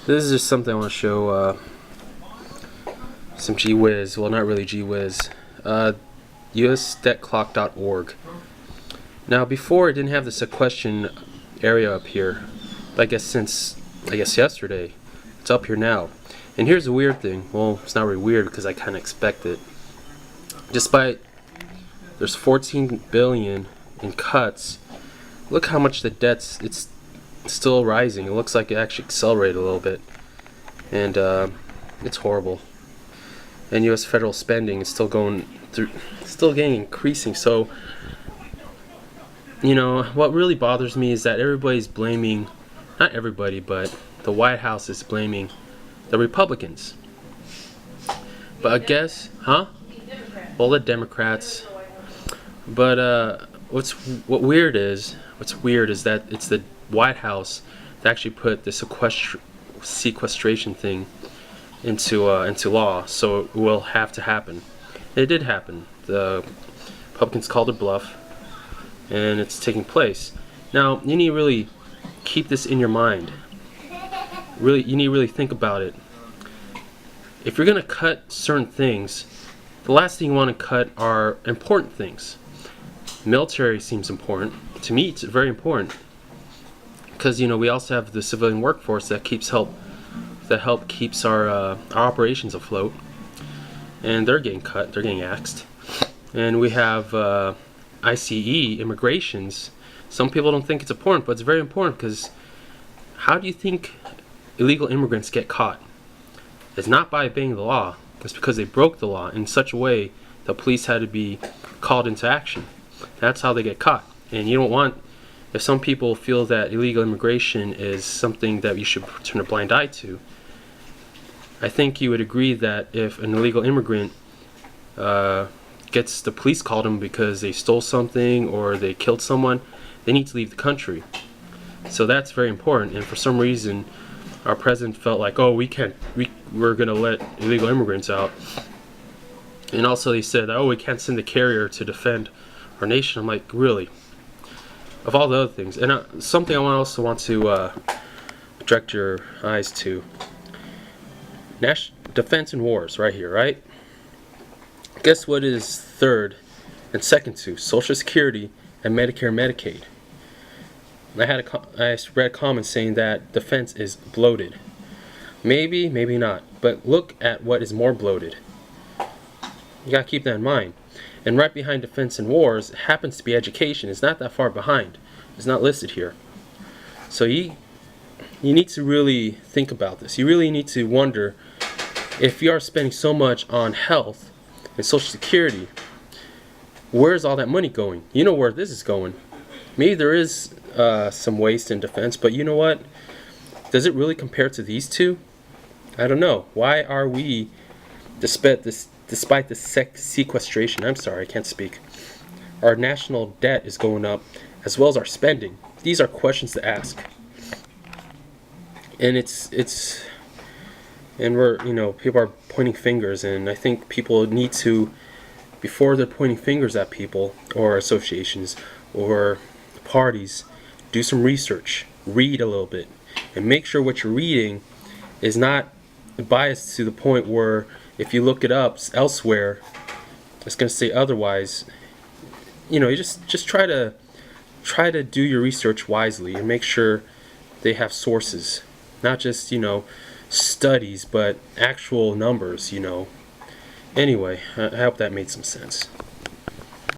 This is just something I want to show some gee whiz. Well, not really gee whiz. USDebtClock.org. Now, before it didn't have the sequestration area up here, but I guess since yesterday, it's up here now. And here's the weird thing. Well, it's not really weird because I kind of expect it. Despite there's 14 billion in cuts, look how much the debt's it's still rising. It looks like it actually accelerated a little bit, and it's horrible. And U.S. federal spending is still getting increasing. So, you know, what really bothers me is that everybody's blaming, not everybody, but the White House is blaming the Republicans. But I guess, well, the Democrats. But what's weird is that it's the White House that actually put the sequestration thing into law, so it will have to happen. It did happen. The Republicans called their bluff, and it's taking place. Now, you need to really keep this in your mind. You need to really think about it. If you're going to cut certain things, the last thing you want to cut are important things. Military seems important. To me, it's very important. Because, you know, we also have the civilian workforce that help keeps our operations afloat, and they're getting cut, they're getting axed. And we have ICE, immigrations. Some people don't think it's important, but it's very important, because how do you think illegal immigrants get caught? It's not by obeying the law. It's because they broke the law in such a way the police had to be called into action. That's how they get caught. And you don't want, if some people feel that illegal immigration is something that you should turn a blind eye to, I think you would agree that if an illegal immigrant gets the police called them because they stole something or they killed someone, they need to leave the country. So that's very important. And for some reason, our president felt like, oh, we're going to let illegal immigrants out. And also they said, oh, we can't send a carrier to defend our nation. I'm like, really? Of all the other things. And something I also want to direct your eyes to. Defense and wars, right here, right? Guess what is third and second to? Social Security and Medicare and Medicaid. I read a comment saying that defense is bloated. Maybe, maybe not. But look at what is more bloated. You gotta keep that in mind. And right behind defense and wars happens to be education. It's not that far behind. It's not listed here. So you need to really think about this. You really need to wonder, if you are spending so much on health and Social Security, where's all that money going? You know where this is going. Maybe there is some waste in defense, but you know what? Does it really compare to these two? I don't know. Why are we, despite the sequestration, I'm sorry, I can't speak, our national debt is going up, as well as our spending? These are questions to ask. And and we're, you know, people are pointing fingers, and I think people need to, before they're pointing fingers at people or associations or parties, do some research, read a little bit, and make sure what you're reading is not biased to the point where if you look it up elsewhere, it's going to say otherwise. You know, you just try to do your research wisely and make sure they have sources, not just, you know, studies, but actual numbers, you know. Anyway, I hope that made some sense.